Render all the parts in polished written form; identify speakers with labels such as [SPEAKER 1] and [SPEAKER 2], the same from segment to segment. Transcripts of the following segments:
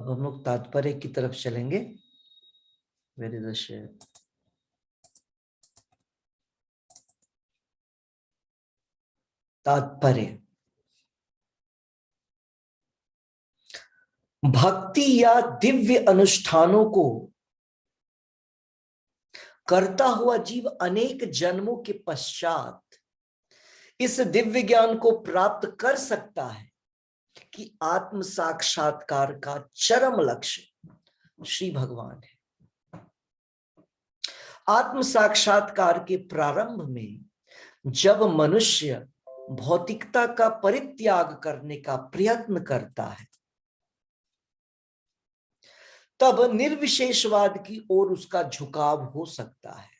[SPEAKER 1] अब हम लोग तात्पर्य की तरफ चलेंगे। वेरी दृश्य तात्पर्य। भक्ति या दिव्य अनुष्ठानों को करता हुआ जीव अनेक जन्मों के पश्चात इस दिव्य ज्ञान को प्राप्त कर सकता है कि आत्म साक्षात्कार का चरम लक्ष्य श्री भगवान है। आत्म साक्षात्कार के प्रारंभ में जब मनुष्य भौतिकता का परित्याग करने का प्रयत्न करता है, तब निर्विशेषवाद की ओर उसका झुकाव हो सकता है,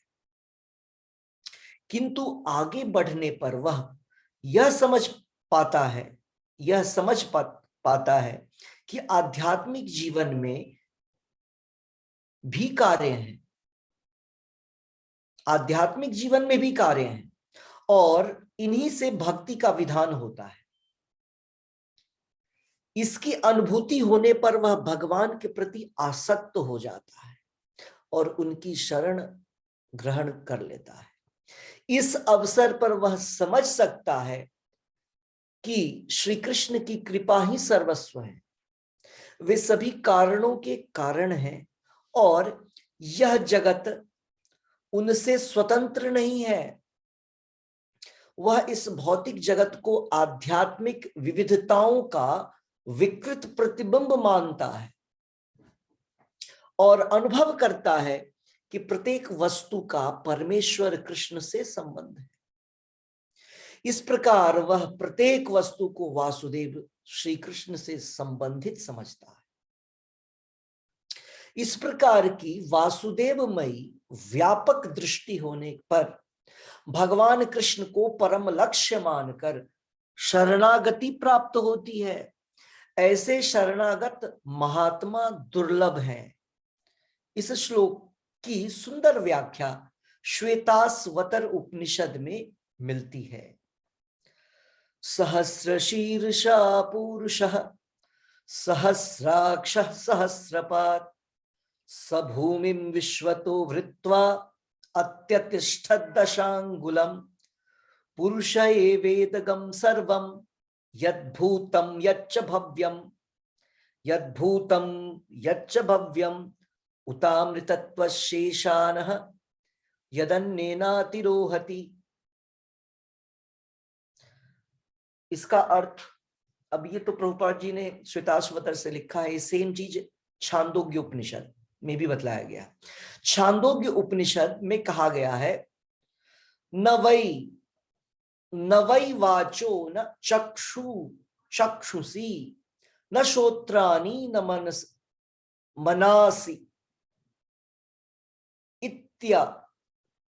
[SPEAKER 1] किंतु आगे बढ़ने पर वह यह समझ पाता है कि आध्यात्मिक जीवन में भी कार्य हैं, आध्यात्मिक जीवन में भी कार्य हैं और इन्हीं से भक्ति का विधान होता है। इसकी अनुभूति होने पर वह भगवान के प्रति आसक्त हो जाता है और उनकी शरण ग्रहण कर लेता है। इस अवसर पर वह समझ सकता है कि श्री कृष्ण की कृपा ही सर्वस्व है, वे सभी कारणों के कारण हैं और यह जगत उनसे स्वतंत्र नहीं है। वह इस भौतिक जगत को आध्यात्मिक विविधताओं का विकृत प्रतिबिंब मानता है और अनुभव करता है कि प्रत्येक वस्तु का परमेश्वर कृष्ण से संबंध है। इस प्रकार वह प्रत्येक वस्तु को वासुदेव श्री कृष्ण से संबंधित समझता है। इस प्रकार की वासुदेवमयी व्यापक दृष्टि होने पर भगवान कृष्ण को परम लक्ष्य मानकर शरणागति प्राप्त होती है। ऐसे शरणागत महात्मा दुर्लभ हैं। इस श्लोक की सुंदर व्याख्या श्वेताश्वतर उपनिषद में मिलती है। सहस्रशीर्षा पुरुषः सहस्राक्षः सहस्रपात् स भूमिं विश्वतो वृत्वा अत्यतिष्ठत् दशांगुलम् पुरुष एवेदगं सर्वं यद्भूतं यच्च भव्यम् उतामृतत्वशेषानः यदन्नेनातिरोहति। इसका अर्थ, अब ये तो प्रभुपाद जी ने श्वेताश्वतर से लिखा है, सेम चीज छांदोग्य उपनिषद में भी बतलाया गया। छांदोग्य उपनिषद में कहा गया है, न वै वाचो न चक्षुषी न श्रोत्राणि न मनासि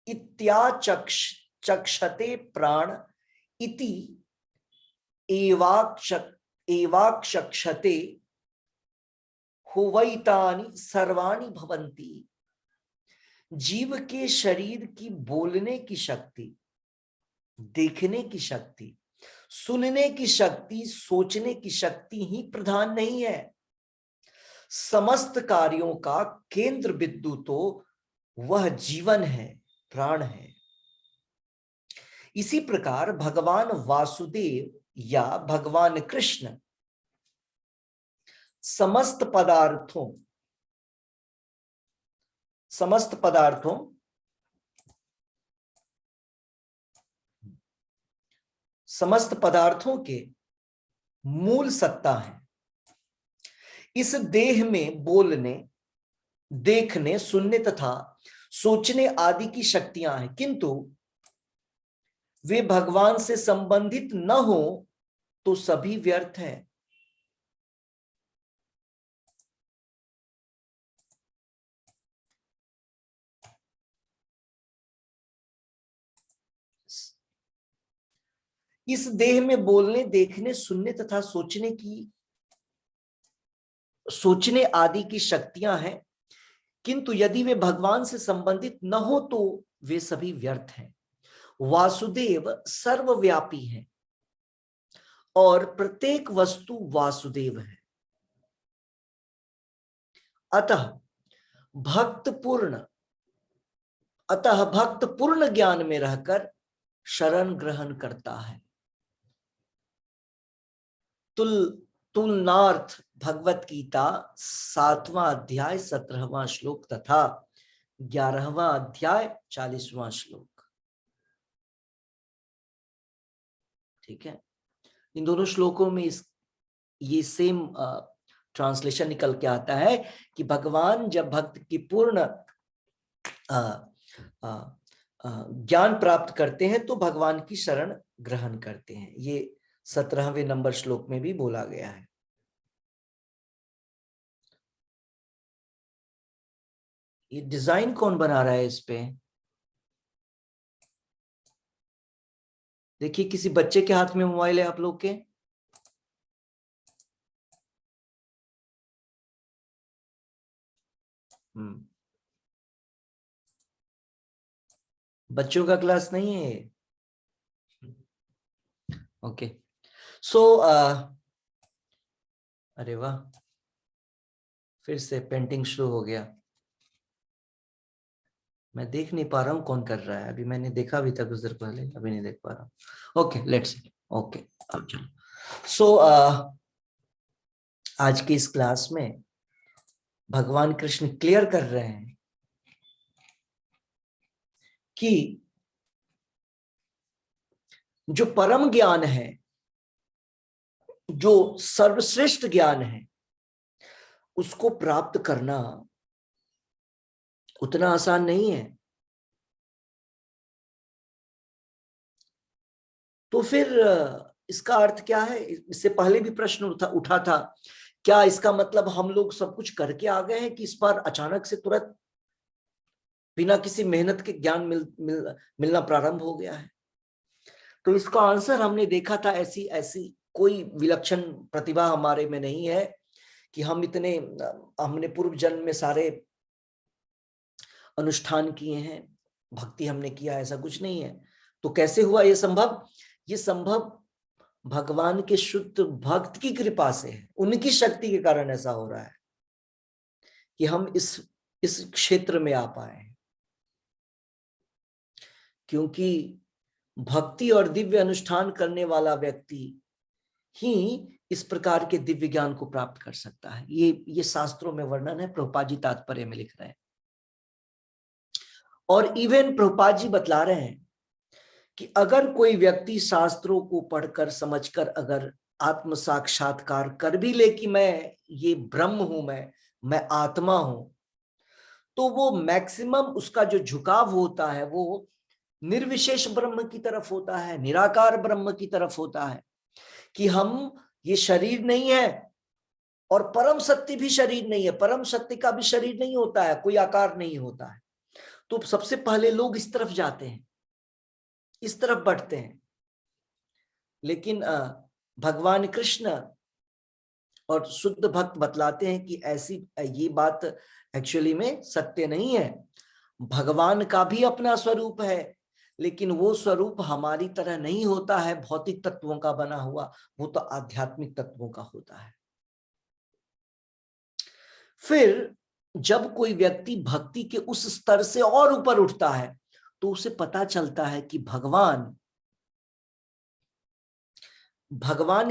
[SPEAKER 1] इत्याचक्षते प्राण इति एवाक्षक्षते हुवैतानि सर्वाणि भवन्ति। जीव के शरीर की बोलने की शक्ति, देखने की शक्ति, सुनने की शक्ति, सोचने की शक्ति ही प्रधान नहीं है। समस्त कार्यों का केंद्र बिंदु तो वह जीवन है, प्राण है। इसी प्रकार भगवान वासुदेव या भगवान कृष्ण समस्त पदार्थों के मूल सत्ता है। इस देह में बोलने, देखने, सुनने तथा सोचने आदि की शक्तियां हैं, किंतु वे भगवान से संबंधित न हो तो सभी व्यर्थ है। इस देह में बोलने, देखने, सुनने तथा सोचने आदि की शक्तियां हैं, किंतु यदि वे भगवान से संबंधित न हो तो वे सभी व्यर्थ हैं। वासुदेव सर्वव्यापी है और प्रत्येक वस्तु वासुदेव है। अतः भक्त पूर्ण ज्ञान में रहकर शरण ग्रहण करता है। तुलनार्थ भगवत गीता 7वां अध्याय 17वां श्लोक तथा 11वां अध्याय 40वां श्लोक। ठीक है, इन दोनों श्लोकों में ये सेम ट्रांसलेशन निकल के आता है कि भगवान जब भक्त की पूर्ण ज्ञान प्राप्त करते हैं तो भगवान की शरण ग्रहण करते हैं। ये 17वें नंबर श्लोक में भी बोला गया है। ये डिजाइन कौन बना रहा है इस पे? देखिए, किसी बच्चे के हाथ में मोबाइल है आप लोग के? बच्चों का क्लास नहीं है ये। ओके, सो अरे वाह, फिर से पेंटिंग शुरू हो गया। मैं देख नहीं पा रहा हूं कौन कर रहा है। अभी मैंने देखा भी था कुछ देर पहले, अभी नहीं देख पा रहा हूं। ओके, लेट्स ओके, अब चलो। सो आज की इस क्लास में भगवान कृष्ण क्लियर कर रहे हैं कि जो परम ज्ञान है, जो सर्वश्रेष्ठ ज्ञान है, उसको प्राप्त करना उतना आसान नहीं है। तो फिर इसका अर्थ क्या है? इससे पहले भी प्रश्न उठा था, क्या इसका मतलब हम लोग सब कुछ करके आ गए हैं कि इस बार अचानक से तुरंत बिना किसी मेहनत के ज्ञान मिलना प्रारंभ हो गया है? तो इसका आंसर हमने देखा था, ऐसी ऐसी कोई विलक्षण प्रतिभा हमारे में नहीं है कि हमने पूर्व जन्म में सारे अनुष्ठान किए हैं, भक्ति हमने किया, ऐसा कुछ नहीं है। तो कैसे हुआ ये संभव? ये संभव भगवान के शुद्ध भक्त की कृपा से है, उनकी शक्ति के कारण ऐसा हो रहा है कि हम इस क्षेत्र में आ पाए हैं। क्योंकि भक्ति और दिव्य अनुष्ठान करने वाला व्यक्ति ही इस प्रकार के दिव्य ज्ञान को प्राप्त कर सकता है। ये शास्त्रों में वर्णन है, प्रभुपाद जी तात्पर्य में लिख रहे हैं। और इवन प्रभुपाद जी बतला रहे हैं कि अगर कोई व्यक्ति शास्त्रों को पढ़कर समझकर अगर आत्म साक्षात्कार कर भी ले कि मैं ये ब्रह्म हूं, मैं आत्मा हूं, तो वो मैक्सिमम उसका जो झुकाव होता है वो निर्विशेष ब्रह्म की तरफ होता है, निराकार ब्रह्म की तरफ होता है, कि हम ये शरीर नहीं है और परम सत्य भी शरीर नहीं है, परम सत्य का भी शरीर नहीं होता है, कोई आकार नहीं होता है। तो सबसे पहले लोग इस तरफ जाते हैं, इस तरफ बढ़ते हैं। लेकिन भगवान कृष्ण और शुद्ध भक्त बतलाते हैं कि ऐसी ये बात एक्चुअली में सत्य नहीं है। भगवान का भी अपना स्वरूप है, लेकिन वो स्वरूप हमारी तरह नहीं होता है भौतिक तत्वों का बना हुआ, वो तो आध्यात्मिक तत्वों का होता है। फिर जब कोई व्यक्ति भक्ति के उस स्तर से और ऊपर उठता है तो उसे पता चलता है कि भगवान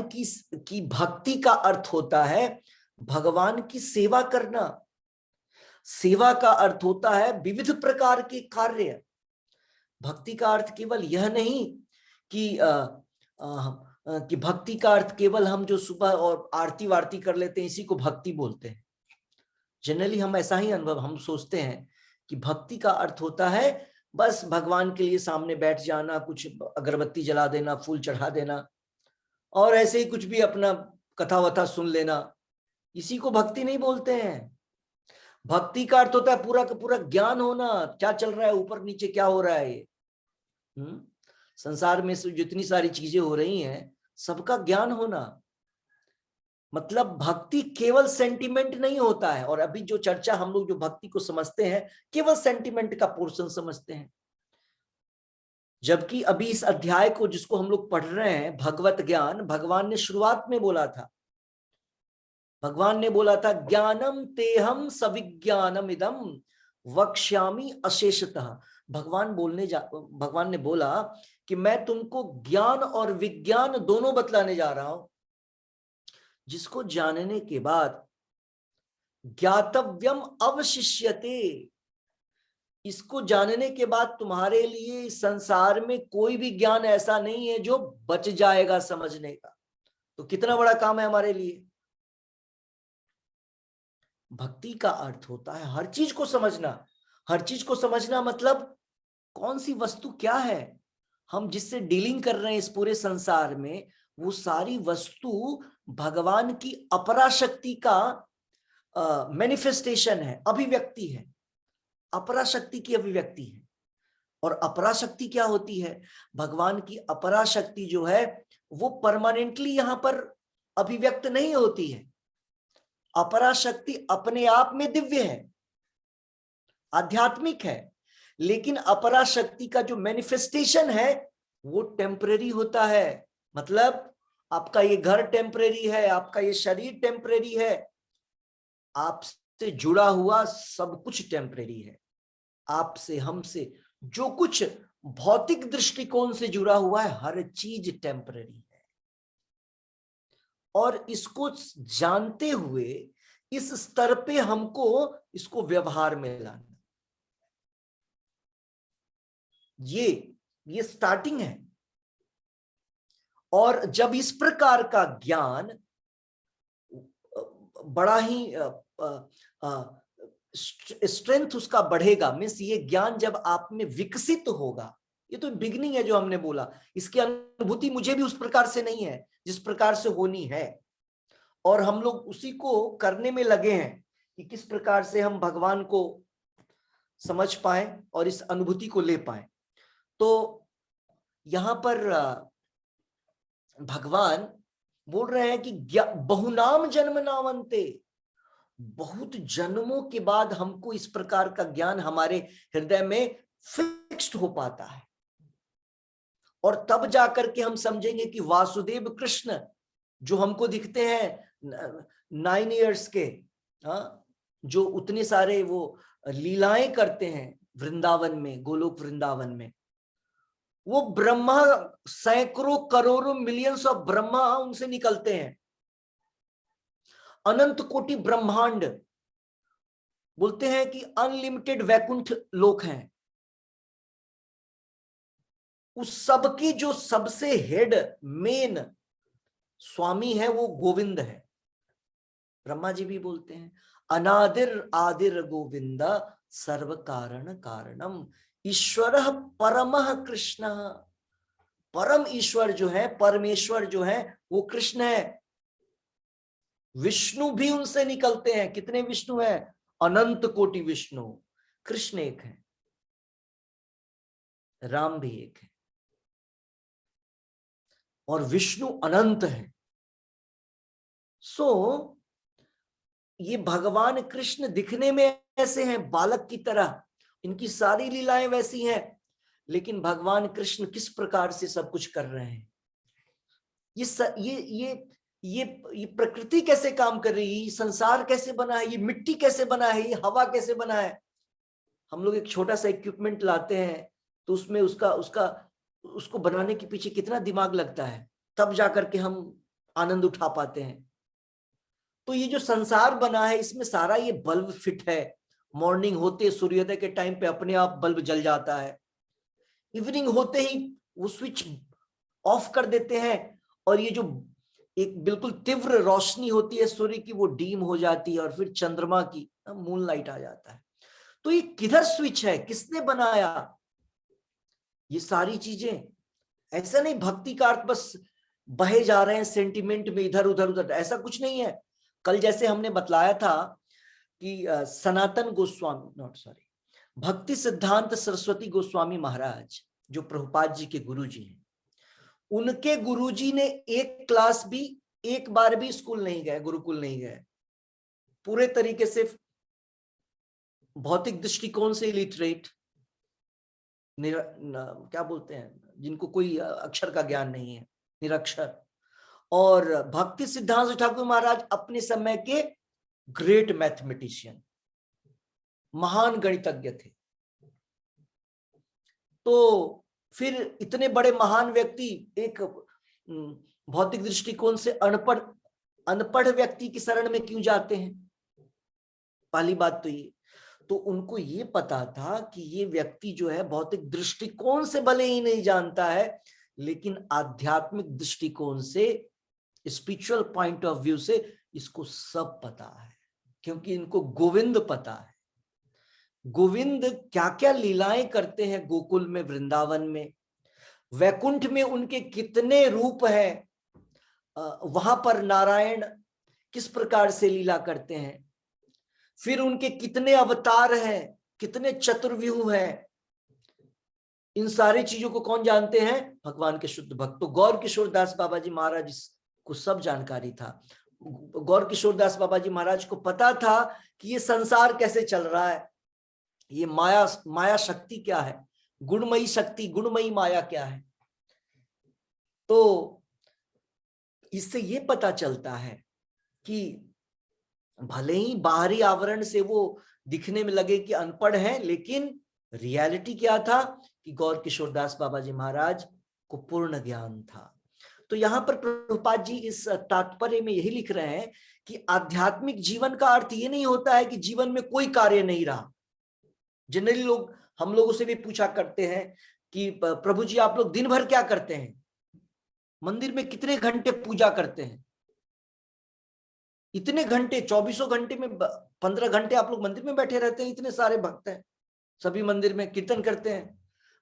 [SPEAKER 1] की भक्ति का अर्थ होता है भगवान की सेवा करना। सेवा का अर्थ होता है विविध प्रकार के कार्य। भक्ति का अर्थ केवल यह नहीं कि भक्ति का अर्थ केवल हम जो सुबह और आरती वारती कर लेते हैं इसी को भक्ति बोलते हैं। जनरली हम ऐसा ही अनुभव हम सोचते हैं कि भक्ति का अर्थ होता है बस भगवान के लिए सामने बैठ जाना, कुछ अगरबत्ती जला देना, फूल चढ़ा देना और ऐसे ही कुछ भी अपना कथा वथा सुन लेना, इसी को भक्ति नहीं बोलते हैं। भक्ति का अर्थ होता है पूरा का पूरा ज्ञान होना, क्या चल रहा है ऊपर नीचे, क्या हो रहा है ये संसार में जितनी सारी चीजें हो रही हैं सबका ज्ञान होना। मतलब भक्ति केवल सेंटिमेंट नहीं होता है। और अभी जो चर्चा हम लोग जो भक्ति को समझते हैं केवल सेंटिमेंट का पोर्शन समझते हैं, जबकि अभी इस अध्याय को जिसको हम लोग पढ़ रहे हैं भगवत ज्ञान, भगवान ने शुरुआत में बोला था भगवान ने बोला था ज्ञानम तेहम सविज्ञानम इदम वक्ष्यामि अशेषतः। भगवान ने बोला कि मैं तुमको ज्ञान और विज्ञान दोनों बतलाने जा रहा हूं, जिसको जानने के बाद ज्ञातव्यम अवशिष्यते, इसको जानने के बाद तुम्हारे लिए संसार में कोई भी ज्ञान ऐसा नहीं है जो बच जाएगा समझने का। तो कितना बड़ा काम है हमारे लिए। भक्ति का अर्थ होता है हर चीज को समझना। हर चीज को समझना मतलब कौन सी वस्तु क्या है, हम जिससे डीलिंग कर रहे हैं इस पूरे संसार में, वो सारी वस्तु भगवान की अपराशक्ति का मैनिफेस्टेशन है, अभिव्यक्ति है, अपराशक्ति की अभिव्यक्ति है। और अपराशक्ति क्या होती है? भगवान की अपराशक्ति जो है वो परमानेंटली यहां पर अभिव्यक्त नहीं होती है। अपराशक्ति अपने आप में दिव्य है, आध्यात्मिक है, लेकिन अपराशक्ति का जो मैनिफेस्टेशन है वो टेम्परेरी होता है। मतलब आपका ये घर टेम्परेरी है, आपका ये शरीर टेम्परेरी है, आपसे जुड़ा हुआ सब कुछ टेम्परेरी है। आपसे, हमसे जो कुछ भौतिक दृष्टिकोण से जुड़ा हुआ है हर चीज टेम्परेरी है। और इसको जानते हुए इस स्तर पे हमको इसको व्यवहार में लाना, ये स्टार्टिंग है। और जब इस प्रकार का ज्ञान बड़ा ही स्ट्रेंथ उसका बढ़ेगा, मीन्स ये ज्ञान जब आप में विकसित होगा, ये तो बिगनिंग है जो हमने बोला, इसकी अनुभूति मुझे भी उस प्रकार से नहीं है जिस प्रकार से होनी है। और हम लोग उसी को करने में लगे हैं कि किस प्रकार से हम भगवान को समझ पाए और इस अनुभूति को ले पाए। तो यहां पर भगवान बोल रहे हैं कि बहुनाम जन्म नावंते, बहुत जन्मों के बाद हमको इस प्रकार का ज्ञान हमारे हृदय में फिक्स्ड हो पाता है। और तब जाकर के हम समझेंगे कि वासुदेव कृष्ण जो हमको दिखते हैं 9 इयर्स के, जो उतने सारे वो लीलाएं करते हैं वृंदावन में, गोलोक वृंदावन में, वो ब्रह्मा, सैकड़ों करोड़ों मिलियंस ऑफ ब्रह्मा उनसे निकलते हैं। अनंत कोटि ब्रह्मांड, बोलते हैं कि अनलिमिटेड वैकुंठ लोक हैं। उस सब की जो सबसे हेड मेन स्वामी है वो गोविंद है। ब्रह्मा जी भी बोलते हैं अनादिर आदिर गोविंद सर्व कारण कारणम ईश्वर परमः कृष्ण। परम ईश्वर जो है, परमेश्वर जो है वो कृष्ण है। विष्णु भी उनसे निकलते हैं। कितने विष्णु हैं? अनंत कोटि विष्णु। कृष्ण एक है, राम भी एक है, और विष्णु अनंत है। सो ये भगवान कृष्ण दिखने में ऐसे हैं बालक की तरह, इनकी सारी लीलाएं वैसी हैं, लेकिन भगवान कृष्ण किस प्रकार से सब कुछ कर रहे हैं, ये प्रकृति कैसे काम कर रही है, ये संसार कैसे बना है, ये मिट्टी कैसे बना है, ये हवा कैसे बना है। हम लोग एक छोटा सा इक्विपमेंट लाते हैं तो उसमें उसको बनाने के पीछे कितना दिमाग लगता है, तब जाकर के हम आनंद उठा पाते हैं। तो ये जो संसार बना है इसमें सारा ये बल्ब फिट है। मॉर्निंग होते सूर्योदय के टाइम पे अपने आप बल्ब जल जाता है, इवनिंग होते ही वो स्विच ऑफ कर देते हैं और ये जो एक बिल्कुल तीव्र रोशनी होती है सूर्य की वो डीम हो जाती है और फिर चंद्रमा की मूनलाइट आ जाता है। तो ये किधर स्विच है, किसने बनाया ये सारी चीजें? ऐसा नहीं भक्ति का अर्थ बस बहे जा रहे हैं सेंटिमेंट में इधर उधर, ऐसा कुछ नहीं है। कल जैसे हमने बतलाया था कि सनातन गोस्वामी, नॉट सॉरी, भक्ति सिद्धांत सरस्वती गोस्वामी महाराज जो प्रभुपाद जी के गुरुजी हैं, उनके गुरुजी ने एक बार भी स्कूल नहीं गए, गुरुकुल नहीं गए, पूरे तरीके से भौतिक दृष्टिकोण से इलिटरेट, क्या बोलते हैं जिनको कोई अक्षर का ज्ञान नहीं है, निरक्षर। और भक्ति सिद्धांत ठाकुर महाराज अपने समय के ग्रेट मैथमेटिशियन, महान गणितज्ञ थे। तो फिर इतने बड़े महान व्यक्ति एक भौतिक दृष्टिकोण से अनपढ़ व्यक्ति की शरण में क्यों जाते हैं? पहली बात तो ये, तो उनको ये पता था कि ये व्यक्ति जो है भौतिक दृष्टिकोण से भले ही नहीं जानता है, लेकिन आध्यात्मिक दृष्टिकोण से, स्पिरिचुअल पॉइंट ऑफ व्यू से इसको सब पता है, क्योंकि इनको गोविंद पता है। गोविंद क्या क्या लीलाएं करते हैं गोकुल में, वृंदावन में, वैकुंठ में उनके कितने रूप हैं, वहां पर नारायण किस प्रकार से लीला करते हैं, फिर उनके कितने अवतार हैं, कितने चतुर्व्यूह हैं, इन सारी चीजों को कौन जानते हैं? भगवान के शुद्ध भक्त। तो गौर किशोर दास बाबा जी महाराज को सब जानकारी था। गौर किशोर दास बाबा जी महाराज को पता था कि ये संसार कैसे चल रहा है, ये माया शक्ति क्या है, गुणमयी शक्ति, गुणमयी माया क्या है। तो इससे ये पता चलता है कि भले ही बाहरी आवरण से वो दिखने में लगे कि अनपढ़ हैं, लेकिन रियलिटी क्या था कि गौर किशोर दास बाबा जी महाराज को पूर्ण ज्ञान था। तो यहां पर प्रभुपाद जी इस तात्पर्य में यही लिख रहे हैं कि आध्यात्मिक जीवन का अर्थ ये नहीं होता है कि जीवन में कोई कार्य नहीं रहा। जनरली लोग हम लोगों से भी पूछा करते हैं कि प्रभु जी आप लोग दिन भर क्या करते हैं, मंदिर में कितने घंटे पूजा करते हैं? इतने घंटे, 24 घंटे में 15 घंटे आप लोग मंदिर में बैठे रहते हैं, इतने सारे भक्त हैं, सभी मंदिर में कीर्तन करते हैं।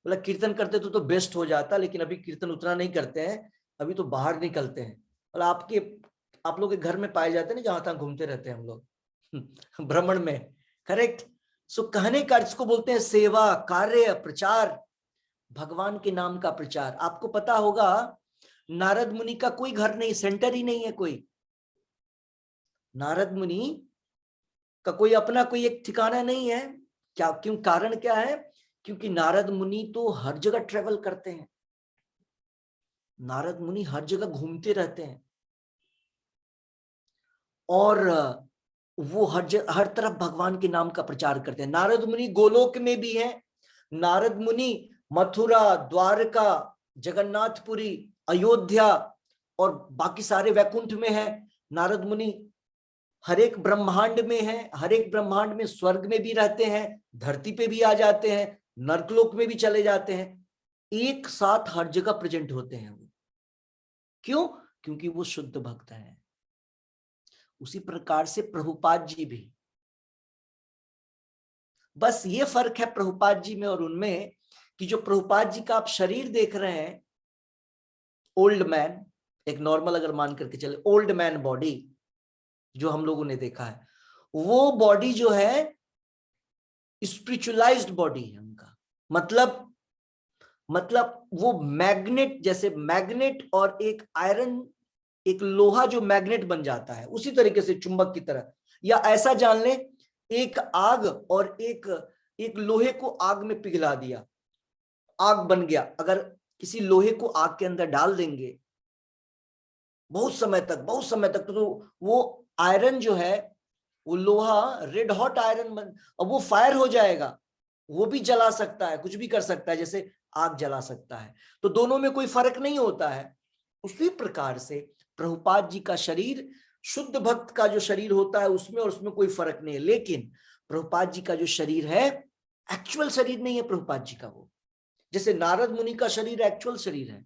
[SPEAKER 1] बोला कीर्तन करते तो बेस्ट हो जाता, लेकिन अभी कीर्तन उतना नहीं करते हैं, अभी तो बाहर निकलते हैं। बोला आप लोग के घर में पाए जाते हैं ना, जहां तहां घूमते रहते हैं हम लोग भ्रमण में। करेक्ट। सो कहने का इसको बोलते हैं सेवा, कार्य, प्रचार, भगवान के नाम का प्रचार। आपको पता होगा नारद मुनि का कोई घर नहीं, सेंटर ही नहीं है कोई। नारद मुनि का कोई अपना कोई एक ठिकाना नहीं है। क्या? क्यों? कारण क्या है? क्योंकि नारद मुनि तो हर जगह ट्रेवल करते हैं, नारद मुनि हर जगह घूमते रहते हैं, और वो हर तरफ भगवान के नाम का प्रचार करते हैं। नारद मुनि गोलोक में भी है, नारद मुनि मथुरा, द्वारका, जगन्नाथपुरी, अयोध्या और बाकी सारे वैकुंठ में है। नारद मुनि हर एक ब्रह्मांड में है, हर एक ब्रह्मांड में स्वर्ग में भी रहते हैं, धरती पे भी आ जाते हैं, नरकलोक में भी चले जाते हैं, एक साथ हर जगह प्रेजेंट होते हैं वो। क्यों? क्योंकि वो शुद्ध भक्त हैं। उसी प्रकार से प्रभुपाद जी भी, बस ये फर्क है प्रभुपाद जी में और उनमें कि जो प्रभुपाद जी का आप शरीर देख रहे हैं, ओल्ड मैन, एक नॉर्मल अगर मान करके चले, ओल्ड मैन बॉडी जो हम लोगों ने देखा है, वो बॉडी जो है स्पिरिचुअलाइज्ड बॉडी है उनका। मतलब वो मैग्नेट, जैसे मैग्नेट और एक आयरन, एक लोहा जो मैग्नेट बन जाता है, उसी तरीके से चुंबक की तरह, या ऐसा जान ले एक आग और एक लोहे को आग में पिघला दिया, आग बन गया। अगर किसी लोहे को आग के अंदर डाल देंगे बहुत समय तक तो वो आयरन जो है, वो लोहा रेड हॉट आयरन बन, अब वो फायर हो जाएगा, वो भी जला सकता है, कुछ भी कर सकता है, जैसे आग जला सकता है। तो दोनों में कोई फर्क नहीं होता है। उसी प्रकार से प्रभुपाद जी का शरीर, शुद्ध भक्त का जो शरीर होता है उसमें और उसमें कोई फर्क नहीं है। लेकिन प्रभुपाद जी का जो शरीर है एक्चुअल शरीर नहीं है प्रभुपाद जी का। वो जैसे नारद मुनि का शरीर एक्चुअल शरीर है,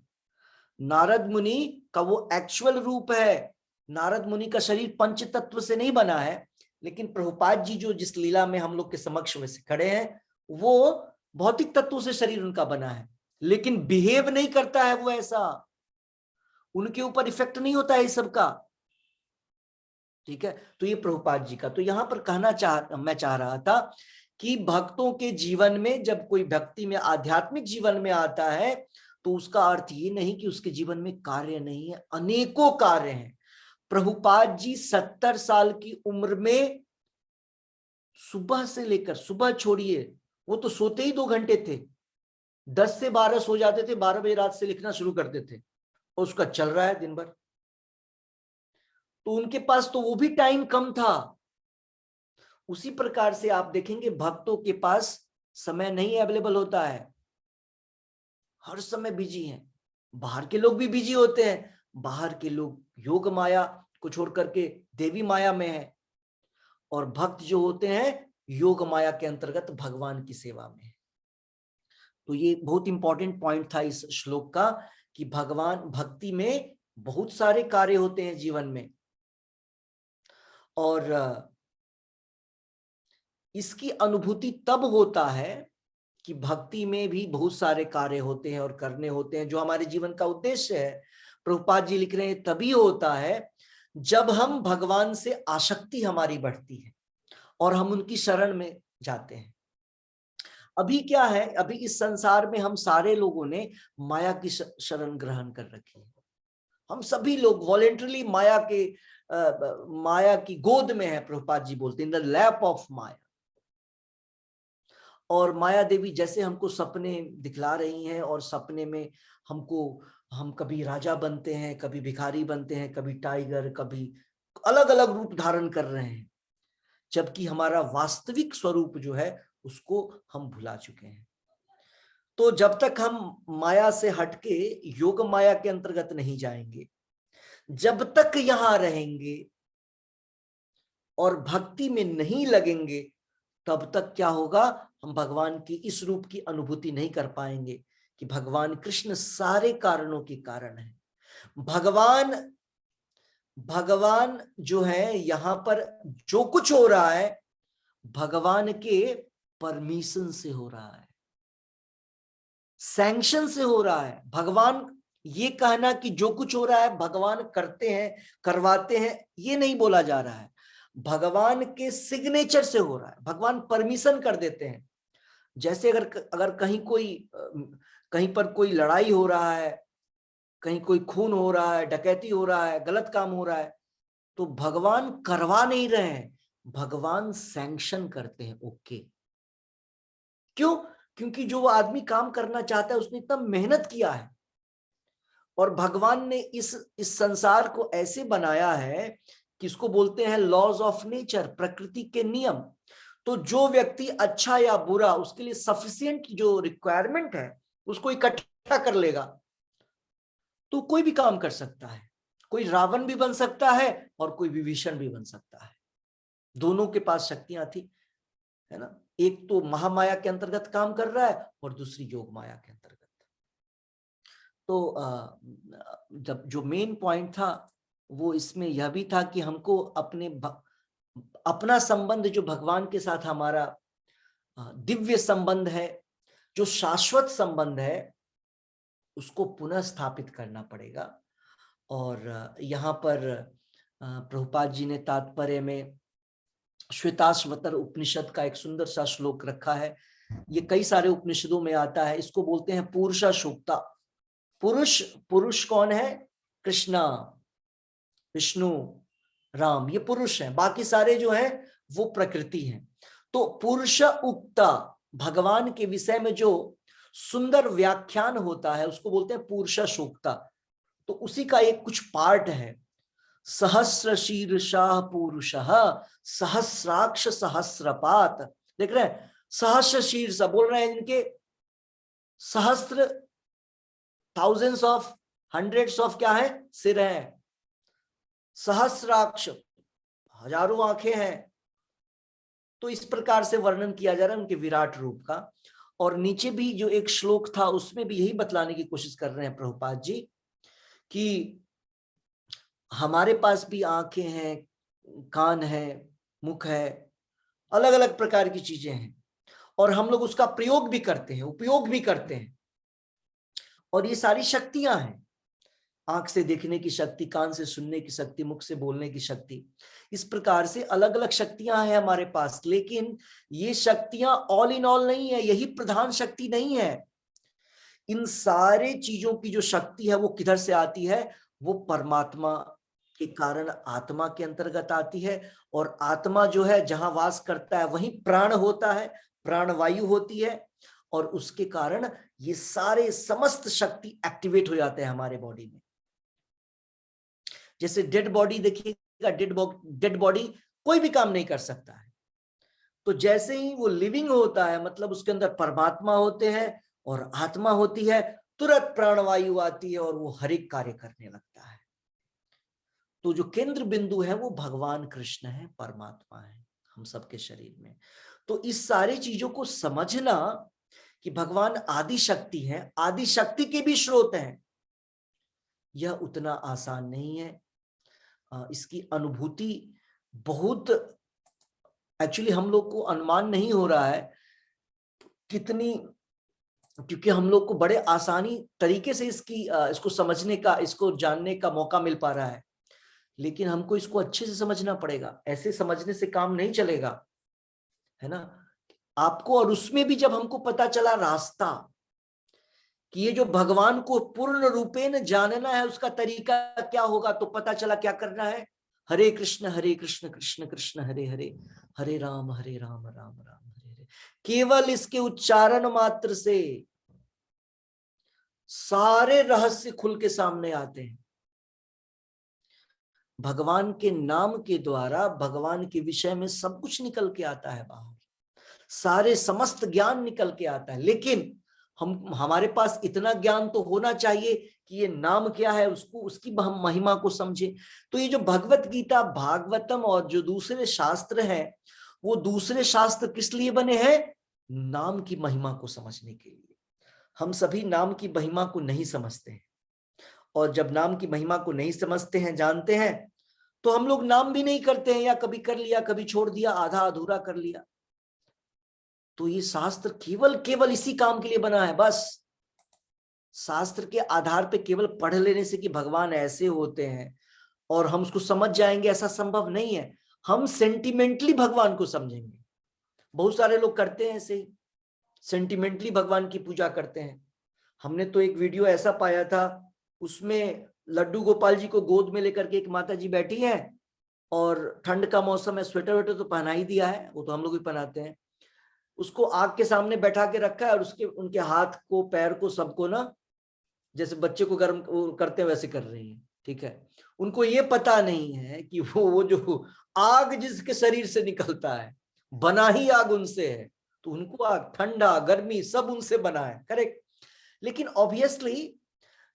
[SPEAKER 1] नारद मुनि का वो एक्चुअल रूप है। नारद मुनि का शरीर पंच तत्व से नहीं बना है, लेकिन प्रभुपाद जी जो जिस लीला में हम लोग के समक्ष में से खड़े हैं, वो भौतिक तत्वों से शरीर उनका बना है, लेकिन बिहेव नहीं करता है वो ऐसा, उनके ऊपर इफेक्ट नहीं होता है इस सब का। ठीक है, तो ये प्रभुपाद जी का। तो यहां पर मैं चाह रहा था कि भक्तों के जीवन में जब कोई भक्ति में, आध्यात्मिक जीवन में आता है, तो उसका अर्थ ये नहीं कि उसके जीवन में कार्य नहीं है, अनेकों कार्य हैं। प्रभुपाद जी 70 साल की उम्र में सुबह से लेकर, सुबह छोड़िए, वो तो सोते ही 2 घंटे थे, 10 से 12 सो जाते थे, 12 बजे रात से लिखना शुरू करते थे, और उसका चल रहा है दिन भर। तो उनके पास तो वो भी टाइम कम था। उसी प्रकार से आप देखेंगे भक्तों के पास समय नहीं अवेलेबल होता है, हर समय बिजी हैं। बाहर के लोग भी बिजी होते हैं, बाहर के लोग योग माया को छोड़ करके देवी माया में है, और भक्त जो होते हैं योग माया के अंतर्गत भगवान की सेवा में है। तो ये बहुत इंपॉर्टेंट पॉइंट था इस श्लोक का कि भगवान भक्ति में बहुत सारे कार्य होते हैं जीवन में, और इसकी अनुभूति तब होता है कि भक्ति में भी बहुत सारे कार्य होते हैं और करने होते हैं जो हमारे जीवन का उद्देश्य है। प्रभुपाद जी लिख रहे हैं तभी होता है जब हम भगवान से आसक्ति हमारी बढ़ती है और हम उनकी शरण में जाते हैं। अभी क्या है, अभी इस संसार में हम सारे लोगों ने माया की शरण ग्रहण कर रखी है। हम सभी लोग वॉलेंटरली माया की गोद में है। प्रभुपाद जी बोलते हैं इन द लैप ऑफ माया। और माया देवी जैसे हमको सपने दिखला रही हैं, और सपने में हम कभी राजा बनते हैं, कभी भिखारी बनते हैं, कभी टाइगर, कभी अलग अलग रूप धारण कर रहे हैं, जबकि हमारा वास्तविक स्वरूप जो है उसको हम भुला चुके हैं। तो जब तक हम माया से हटके योग माया के अंतर्गत नहीं जाएंगे, जब तक यहां रहेंगे और भक्ति में नहीं लगेंगे, तब तक क्या होगा, हम भगवान की इस रूप की अनुभूति नहीं कर पाएंगे कि भगवान कृष्ण सारे कारणों के कारण है। भगवान जो है यहां पर जो कुछ हो रहा है भगवान के परमिशन से हो रहा है, सैंक्शन से हो रहा है। भगवान ये कहना कि जो कुछ हो रहा है भगवान करते हैं, करवाते हैं, ये नहीं बोला जा रहा है। भगवान के सिग्नेचर से हो रहा है, भगवान परमिशन कर देते हैं। जैसे अगर कहीं पर कोई लड़ाई हो रहा है, कहीं कोई खून हो रहा है, डकैती हो रहा है, गलत काम हो रहा है, तो भगवान करवा नहीं रहे हैं, भगवान सैंक्शन करते हैं। ओके, क्यों? क्योंकि जो आदमी काम करना चाहता है उसने इतना मेहनत किया है, और भगवान ने इस संसार को ऐसे बनाया है कि इसको बोलते हैं लॉज ऑफ नेचर, प्रकृति के नियम। तो जो व्यक्ति अच्छा या बुरा उसके लिए सफिशिएंट जो रिक्वायरमेंट है उसको इकट्ठा कर लेगा तो कोई भी काम कर सकता है। कोई रावण भी बन सकता है और कोई विभीषण भी बन सकता है। दोनों के पास शक्तियां थी, है ना। एक तो महामाया के अंतर्गत काम कर रहा है और दूसरी योग माया के अंतर्गत। तो जब जो मेन पॉइंट था वो इसमें यह भी था कि हमको अपना संबंध जो भगवान के साथ हमारा दिव्य संबंध है, जो शाश्वत संबंध है, उसको पुनः स्थापित करना पड़ेगा। और यहाँ पर प्रभुपाद जी ने तात्पर्य में श्वेताश्वतर उपनिषद का एक सुंदर सा श्लोक रखा है। ये कई सारे उपनिषदों में आता है, इसको बोलते हैं पुरुषा सूक्ता। पुरुष कौन है? कृष्णा, विष्णु, राम, ये पुरुष हैं। बाकी सारे जो हैं वो प्रकृति हैं। तो पुरुष उक्ता, भगवान के विषय में जो सुंदर व्याख्यान होता है उसको बोलते हैं पुरुष सूक्ता। तो उसी का एक कुछ पार्ट है, सहस्र शीर्षा पुरुषः सहस्राक्ष सहस्रपात। देख रहे हैं, सहस्र शीर्ष बोल रहे हैं, इनके सहस्त्र, थाउजेंड्स ऑफ, हंड्रेड्स ऑफ क्या है, सिर है। सहस्राक्ष, हजारों आंखें हैं। तो इस प्रकार से वर्णन किया जा रहा है उनके विराट रूप का। और नीचे भी जो एक श्लोक था उसमें भी यही बतलाने की कोशिश कर रहे हैं प्रभुपाद जी कि हमारे पास भी आंखें हैं, कान है, मुख है, अलग अलग प्रकार की चीजें हैं, और हम लोग उसका प्रयोग भी करते हैं, उपयोग भी करते हैं। और ये सारी शक्तियां हैं, आंख से देखने की शक्ति, कान से सुनने की शक्ति, मुख से बोलने की शक्ति। इस प्रकार से अलग अलग शक्तियां हैं हमारे पास, लेकिन ये शक्तियां ऑल इन ऑल नहीं है, यही प्रधान शक्ति नहीं है। इन सारे चीजों की जो शक्ति है वो किधर से आती है? वो परमात्मा के कारण आत्मा के अंतर्गत आती है। और आत्मा जो है जहां वास करता है वहीं प्राण होता है, प्राण वायु होती है, और उसके कारण ये सारे समस्त शक्ति एक्टिवेट हो जाते हैं हमारे बॉडी में। जैसे डेड बॉडी देखिए का डेड बॉडी कोई भी काम नहीं कर सकता है। तो जैसे ही वो लिविंग होता है, मतलब उसके अंदर परमात्मा होते हैं और आत्मा होती है, तुरंत प्राणवायु आती है और वो हर एक कार्य करने लगता है। तो जो केंद्र बिंदु है वो भगवान कृष्ण है, परमात्मा है हम सबके शरीर में। तो इस सारी चीजों को समझना कि भगवान आदि शक्ति है, आदि शक्ति के भी स्रोत हैं, यह उतना आसान नहीं है। इसकी अनुभूति बहुत, एक्चुअली हम लोग को अनुमान नहीं हो रहा है कितनी, क्योंकि हम लोग को बड़े आसानी तरीके से इसको समझने का, इसको जानने का मौका मिल पा रहा है, लेकिन हमको इसको अच्छे से समझना पड़ेगा। ऐसे समझने से काम नहीं चलेगा, है ना आपको। और उसमें भी जब हमको पता चला रास्ता कि ये जो भगवान को पूर्ण रूपेण जानना है उसका तरीका क्या होगा, तो पता चला क्या करना है, हरे कृष्ण कृष्ण कृष्ण हरे हरे, हरे राम राम राम हरे हरे। केवल इसके उच्चारण मात्र से सारे रहस्य खुल के सामने आते हैं। भगवान के नाम के द्वारा भगवान के विषय में सब कुछ निकल के आता है बाहर, सारे समस्त ज्ञान निकल के आता है। लेकिन हमारे पास इतना ज्ञान तो होना चाहिए कि ये नाम क्या है, उसकी हम महिमा को समझे। तो ये जो भगवत गीता, भागवतम और जो दूसरे शास्त्र हैं, वो दूसरे शास्त्र किस लिए बने हैं, नाम की महिमा को समझने के लिए। हम सभी नाम की महिमा को नहीं समझते हैं, और जब नाम की महिमा को नहीं समझते हैं, जानते हैं, तो हम लोग नाम भी नहीं करते हैं, या कभी कर लिया कभी छोड़ दिया, आधा अधूरा कर लिया। तो ये शास्त्र केवल इसी काम के लिए बना है बस। शास्त्र के आधार पे केवल पढ़ लेने से कि भगवान ऐसे होते हैं और हम उसको समझ जाएंगे, ऐसा संभव नहीं है। हम सेंटिमेंटली भगवान को समझेंगे। बहुत सारे लोग करते हैं ऐसे ही, सेंटिमेंटली भगवान की पूजा करते हैं। हमने तो एक वीडियो ऐसा पाया था, उसमें लड्डू गोपाल जी को गोद में लेकर के एक माता जी बैठी है, और ठंड का मौसम है, स्वेटर वेटर तो पहना ही दिया है, वो तो हम लोग भी पहनाते हैं। उसको आग के सामने बैठा के रखा है, और उनके हाथ को, पैर को, सबको ना, जैसे बच्चे को गर्म करते हैं वैसे कर रही है। ठीक है, उनको ये पता नहीं है कि वो जो आग जिसके शरीर से निकलता है, बना ही आग उनसे है, तो उनको आग, ठंडा, गर्मी सब उनसे बना है, करेक्ट। लेकिन ऑब्वियसली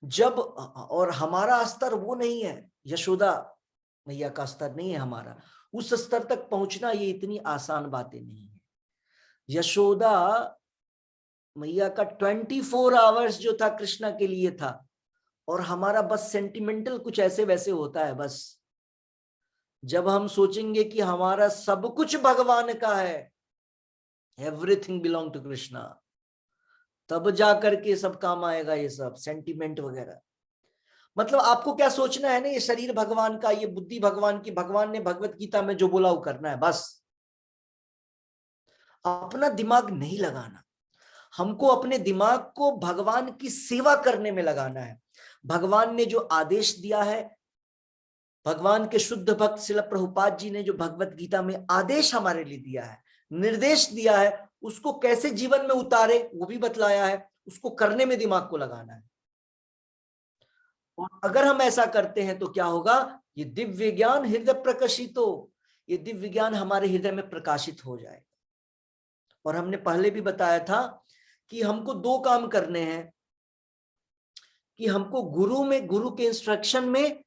[SPEAKER 1] जब, और हमारा स्तर वो नहीं है, यशोदा मैया का स्तर नहीं है हमारा, उस स्तर तक पहुंचना ये इतनी आसान बातें नहीं है। यशोदा मैया का 24 आवर्स जो था कृष्णा के लिए था, और हमारा बस सेंटिमेंटल कुछ ऐसे वैसे होता है बस। जब हम सोचेंगे कि हमारा सब कुछ भगवान का है, एवरीथिंग बिलोंग टू कृष्णा, तब जा करके सब काम आएगा ये सब सेंटिमेंट वगैरह। मतलब आपको क्या सोचना है ना, ये शरीर भगवान का, ये बुद्धि भगवान की, भगवान ने भगवत गीता में जो बोला वो करना है बस। अपना दिमाग नहीं लगाना, हमको अपने दिमाग को भगवान की सेवा करने में लगाना है। भगवान ने जो आदेश दिया है, भगवान के शुद्ध भक्त श्रील प्रभुपाद जी ने जो भगवत गीता में आदेश हमारे लिए दिया है, निर्देश दिया है, उसको कैसे जीवन में उतारे वो भी बतलाया है। उसको करने में दिमाग को लगाना है। और अगर हम ऐसा करते हैं तो क्या होगा, ये दिव्य ज्ञान हृदय प्रकाशित हो, ये दिव्य ज्ञान हमारे हृदय में प्रकाशित हो जाएगा। और हमने पहले भी बताया था कि हमको दो काम करने हैं, कि हमको गुरु के इंस्ट्रक्शन में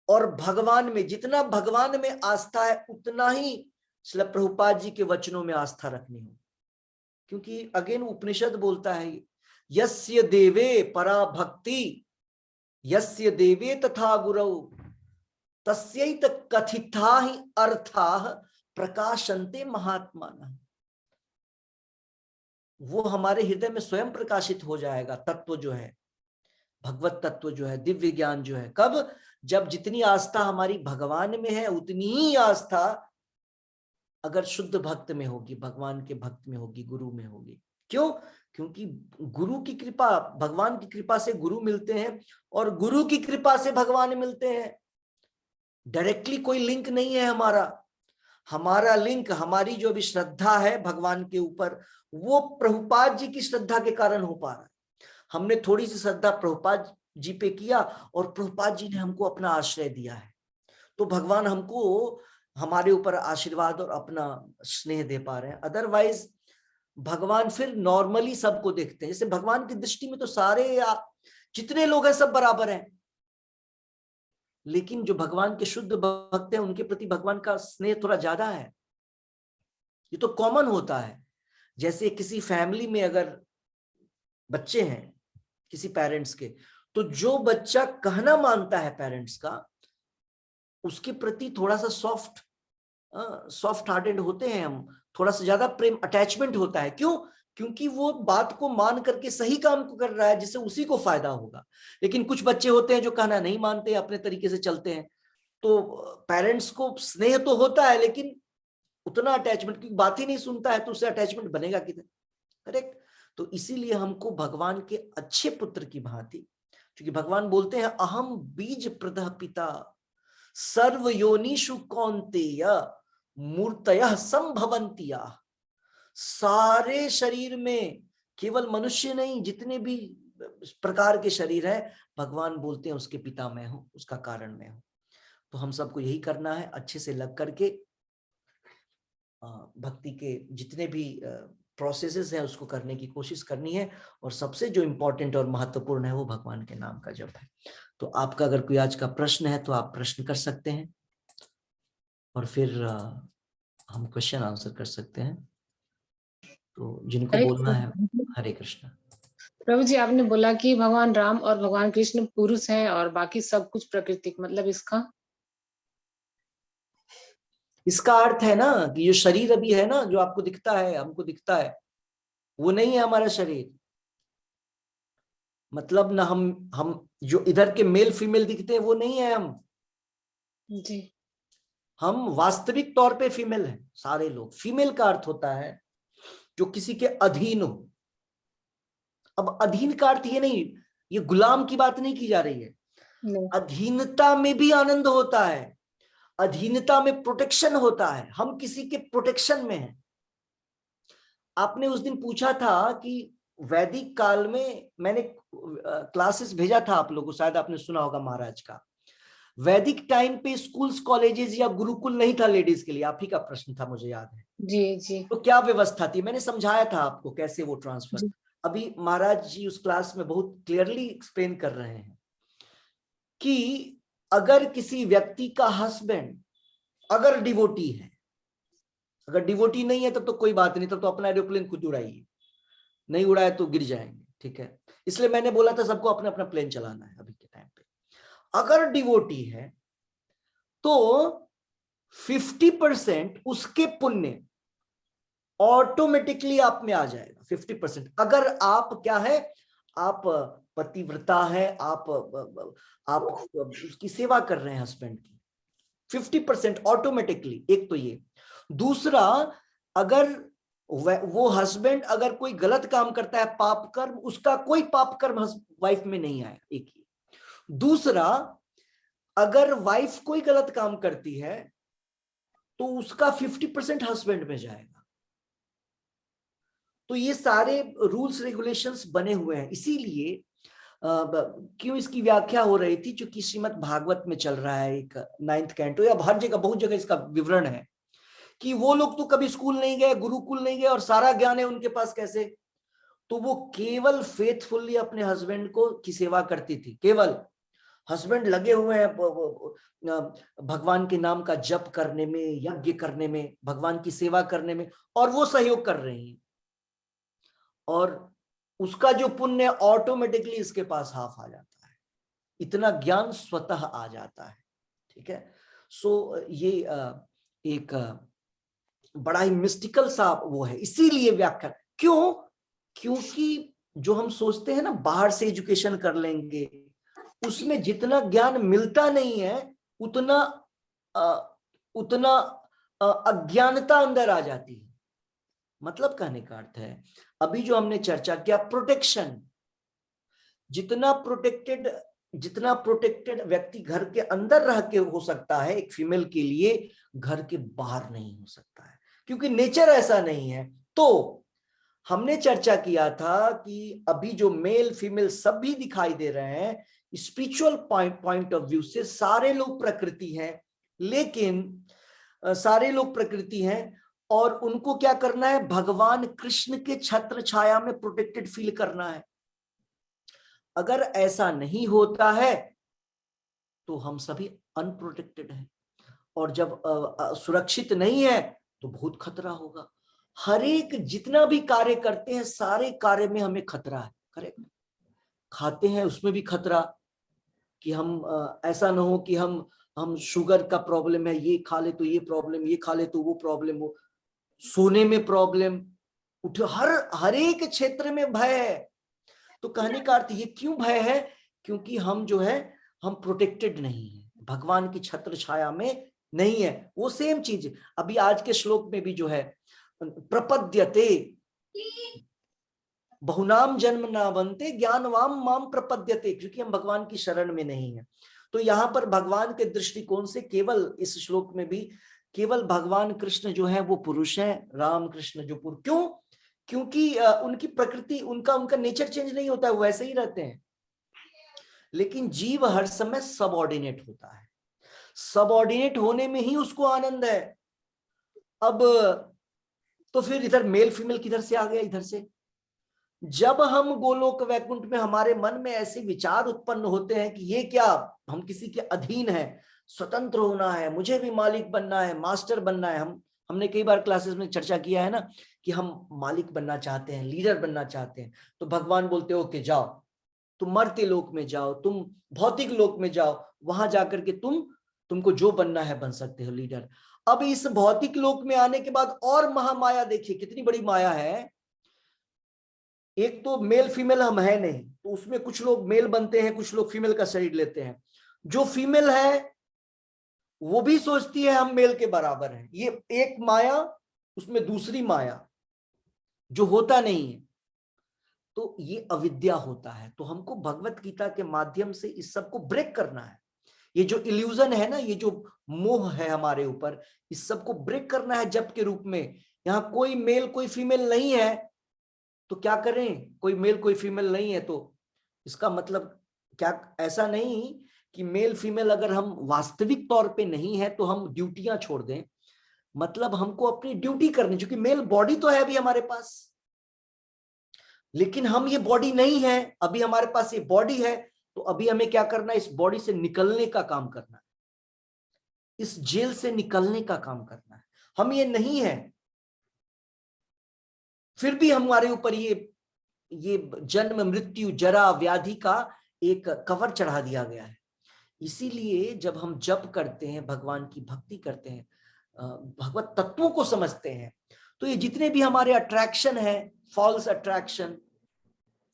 [SPEAKER 1] और भगवान में, जितना भगवान में आस्था है उतना ही श्रील प्रभुपाद जी के वचनों में आस्था रखनी हो। क्योंकि अगेन उपनिषद बोलता है, यस्य देवे परा भक्ति, यस्य देवे तथा गुरौ तस्यैत कथिता ही अर्थाः प्रकाशन्ते महात्मानः। वो हमारे हृदय में स्वयं प्रकाशित हो जाएगा तत्व जो है, भगवत तत्व जो है, दिव्य ज्ञान जो है। कब, जब जितनी आस्था हमारी भगवान में है उतनी ही आस्था अगर शुद्ध भक्त में होगी, भगवान के भक्त में होगी, गुरु में होगी। क्यों? क्योंकि गुरु की कृपा, भगवान की कृपा से गुरु मिलते हैं और गुरु की कृपा से भगवान मिलते हैं। डायरेक्टली कोई लिंक नहीं है हमारा लिंक, हमारी जो भी श्रद्धा है भगवान के ऊपर, वो प्रभुपाद जी की श्रद्धा के कारण हो पा रहा है। हमने थोड़ी सी श्रद्धा प्रभुपाद जी पे किया और प्रभुपाद जी ने हमको अपना आश्रय दिया है, तो भगवान हमको हमारे ऊपर आशीर्वाद और अपना स्नेह दे पा रहे हैं। अदरवाइज भगवान फिर नॉर्मली सबको देखते हैं, जैसे भगवान की दृष्टि में तो सारे जितने लोग हैं सब बराबर हैं, लेकिन जो भगवान के शुद्ध भक्त हैं उनके प्रति भगवान का स्नेह थोड़ा ज्यादा है। ये तो कॉमन होता है। जैसे किसी फैमिली में अगर बच्चे हैं किसी पेरेंट्स के, तो जो बच्चा कहना मानता है पेरेंट्स का, उसके प्रति थोड़ा सा सॉफ्ट हार्टेड होते हैं हम, थोड़ा सा ज्यादा प्रेम अटैचमेंट होता है। क्यों? क्योंकि वो बात को मान करके सही काम को कर रहा है जिससे उसी को फायदा होगा। लेकिन कुछ बच्चे होते हैं जो कहना नहीं मानते, अपने तरीके से चलते हैं, तो पेरेंट्स को स्नेह तो होता है लेकिन उतना अटैचमेंट, क्योंकि बात ही नहीं सुनता है तो उससे अटैचमेंट बनेगा किधर? करेक्ट। तो इसीलिए हमको भगवान के अच्छे पुत्र की भांति, क्योंकि भगवान बोलते हैं अहम बीज प्रदः पिता सर्व योनिषु कौन्तेय मूर्तयः संभवन्तिया। सारे शरीर में, केवल मनुष्य नहीं, जितने भी प्रकार के शरीर है, भगवान बोलते हैं उसके पिता मैं हूं, उसका कारण मैं हूं। तो हम सबको यही करना है, अच्छे से लग करके भक्ति के जितने भी प्रोसेसेस हैं उसको करने की कोशिश करनी है। और सबसे जो इम्पोर्टेंट और महत्वपूर्ण है वो भगवान के नाम का जप है। तो आपका अगर कोई आज का प्रश्न है तो आप प्रश्न कर सकते हैं, और फिर हम क्वेश्चन आंसर कर सकते हैं। तो जिनको बोलना है, हरे कृष्ण।
[SPEAKER 2] प्रभु जी, आपने बोला कि भगवान राम और भगवान कृष्ण पुरुष हैं और बाकी सब कुछ प्राकृतिक, मतलब
[SPEAKER 1] इसका अर्थ है ना कि जो शरीर अभी है ना, जो आपको दिखता है, हमको दिखता है, वो नहीं है हमारा शरीर। मतलब ना हम जो इधर के मेल फीमेल दिखते हैं वो नहीं है हम
[SPEAKER 2] जी।
[SPEAKER 1] हम वास्तविक तौर पे फीमेल हैं सारे लोग। फीमेल का अर्थ होता है जो किसी के अधीन हो। अब अधीन का अर्थ ये नहीं, ये गुलाम की बात नहीं की जा रही है। अधीनता में भी आनंद होता है, अधीनता में प्रोटेक्शन होता है। हम किसी के प्रोटेक्शन में हैं। आपने उस दिन पूछा था कि वैदिक काल में, मैंने क्लासेस भेजा था आप लोगों को, शायद आपने सुना होगा महाराज का। वैदिक टाइम पे स्कूल्स कॉलेजेस या गुरुकुल नहीं था लेडीज के लिए, आप ही का प्रश्न था मुझे याद है।
[SPEAKER 2] जी जी।
[SPEAKER 1] तो क्या व्यवस्था थी, मैंने समझाया था आपको कैसे वो ट्रांसफर। अभी महाराज जी उस क्लास में बहुत क्लियरली एक्सप्लेन कर रहे हैं कि अगर किसी व्यक्ति का हस्बैंड अगर डिवोटी है, अगर डिवोटी नहीं है तब तो कोई बात नहीं, तब तो अपना एरोप्लेन खुद उड़ाइए, नहीं उड़ाए तो गिर जाएंगे, ठीक है। इसलिए मैंने बोला था सबको अपना अपना प्लेन चलाना है अभी के टाइम पे। अगर डिवोटी है तो 50% उसके पुण्य ऑटोमेटिकली आप में आ जाएगा। 50%। अगर आप क्या है, आप पतिव्रता है, आप उसकी सेवा कर रहे हैं हस्बैंड की, 50% ऑटोमेटिकली। एक तो ये। दूसरा, अगर वो हस्बैंड अगर कोई गलत काम करता है, पाप कर्म, उसका कोई पाप कर्म वाइफ में नहीं आया, एक ही। दूसरा, अगर वाइफ कोई गलत काम करती है तो उसका 50% हस्बैंड में जाएगा। तो ये सारे रूल्स रेगुलेशंस बने हुए हैं। इसीलिए क्यों इसकी व्याख्या हो रही थी, क्योंकि श्रीमद् भागवत में चल रहा है एक 9th कैंटो, या हर जगह बहुत जगह इसका विवरण है कि वो लोग तो कभी स्कूल नहीं गए, गुरुकुल नहीं गए, और सारा ज्ञान है उनके पास कैसे? तो वो केवल फेथफुली अपने हस्बैंड को की सेवा करती थी। केवल हस्बैंड लगे हुए हैं भगवान के नाम का जप करने में, यज्ञ करने में, भगवान की सेवा करने में, और वो सहयोग कर रही हैं, और उसका जो पुण्य ऑटोमेटिकली इसके पास हाफ आ जाता है। इतना ज्ञान स्वतः आ जाता है, ठीक है। सो ये एक बड़ा ही मिस्टिकल सा वो है। इसीलिए व्याख्या क्यों? क्योंकि जो हम सोचते हैं ना बाहर से एजुकेशन कर लेंगे, उसमें जितना ज्ञान मिलता नहीं है उतना अज्ञानता अंदर आ जाती है। मतलब कहने का अर्थ है, अभी जो हमने चर्चा किया प्रोटेक्शन, जितना प्रोटेक्टेड व्यक्ति घर के अंदर रह के हो सकता है एक फीमेल के लिए, घर के बाहर नहीं हो सकता है, क्योंकि नेचर ऐसा नहीं है। तो हमने चर्चा किया था कि अभी जो मेल फीमेल सब भी दिखाई दे रहे हैं, स्पिरिचुअल पॉइंट ऑफ व्यू से सारे लोग प्रकृति हैं, लेकिन सारे लोग प्रकृति हैं और उनको क्या करना है, भगवान कृष्ण के छत्र छाया में प्रोटेक्टेड फील करना है। अगर ऐसा नहीं होता है तो हम सभी अनप्रोटेक्टेड हैं, और जब सुरक्षित नहीं है तो बहुत खतरा होगा। हर एक जितना भी कार्य करते हैं सारे कार्य में हमें खतरा है, करेक्ट। खाते हैं उसमें भी खतरा कि हम ऐसा ना हो कि हम शुगर का प्रॉब्लम है, ये खा ले तो ये प्रॉब्लम, ये खा ले तो वो प्रॉब्लम हो। सोने में प्रॉब्लम, उठ हर एक क्षेत्र में भय है। तो कहने का अर्थ ये क्यों भय है, क्योंकि हम जो है हम प्रोटेक्टेड नहीं है, भगवान की छत्र छाया में नहीं है। वो सेम चीज अभी आज के श्लोक में भी जो है, प्रपद्यते बहुनाम जन्म ना बनते ज्ञानवाम माम प्रपद्यते, क्योंकि हम भगवान की शरण में नहीं है। तो यहाँ पर भगवान के दृष्टिकोण से केवल इस श्लोक में भी केवल भगवान कृष्ण जो है वो पुरुष है, राम कृष्ण जो पुरुष। क्यों? क्योंकि उनकी प्रकृति, उनका नेचर चेंज नहीं होता है, वो वैसे ही रहते हैं। लेकिन जीव हर समय सबऑर्डिनेट होता है, सबऑर्डिनेट होने में ही उसको आनंद है। अब तो फिर इधर मेल फीमेल किधर से आ गया? इधर से। जब हम गोलोक वैकुंठ में हमारे मन में ऐसे विचार उत्पन्न होते हैं कि ये क्या, हम किसी के अधीन है, स्वतंत्र होना है, मुझे भी मालिक बनना है, मास्टर बनना है। हमने कई बार क्लासेस में चर्चा किया है ना कि हम मालिक बनना चाहते हैं, लीडर बनना चाहते हैं। तो भगवान बोलते हो कि जाओ, तुम मर्त्य लोक में जाओ, तुम भौतिक लोक में जाओ, वहां जाकर के तुमको जो बनना है बन सकते हो, लीडर। अब इस भौतिक लोक में आने के बाद और महामाया देखिए कितनी बड़ी माया है। एक तो मेल फीमेल हम है नहीं, तो उसमें कुछ लोग मेल बनते हैं, कुछ लोग फीमेल का शरीर लेते हैं। जो फीमेल है वो भी सोचती है हम मेल के बराबर हैं। ये एक माया, उसमें दूसरी माया जो होता नहीं है, तो ये अविद्या होता है। तो हमको भगवत गीता के माध्यम से इस सब को ब्रेक करना है। ये जो इल्यूजन है ना, ये जो मोह है हमारे ऊपर, इस सब को ब्रेक करना है जप के रूप में। यहाँ कोई मेल कोई फीमेल नहीं है तो क्या करें? कोई मेल कोई फीमेल नहीं है तो इसका मतलब क्या, ऐसा नहीं कि मेल फीमेल अगर हम वास्तविक तौर पे नहीं है तो हम ड्यूटियां छोड़ दें। मतलब हमको अपनी ड्यूटी करनी, क्योंकि मेल बॉडी तो है अभी हमारे पास, लेकिन हम ये बॉडी नहीं है। अभी हमारे पास ये बॉडी है, तो अभी हमें क्या करना है? इस बॉडी से निकलने का काम करना है, इस जेल से निकलने का काम करना है। हम ये नहीं है, फिर भी हमारे ऊपर ये जन्म मृत्यु जरा व्याधि का एक कवर चढ़ा दिया गया है। इसीलिए जब हम जप करते हैं, भगवान की भक्ति करते हैं, भगवत तत्वों को समझते हैं, तो ये जितने भी हमारे अट्रैक्शन है, फॉल्स अट्रैक्शन,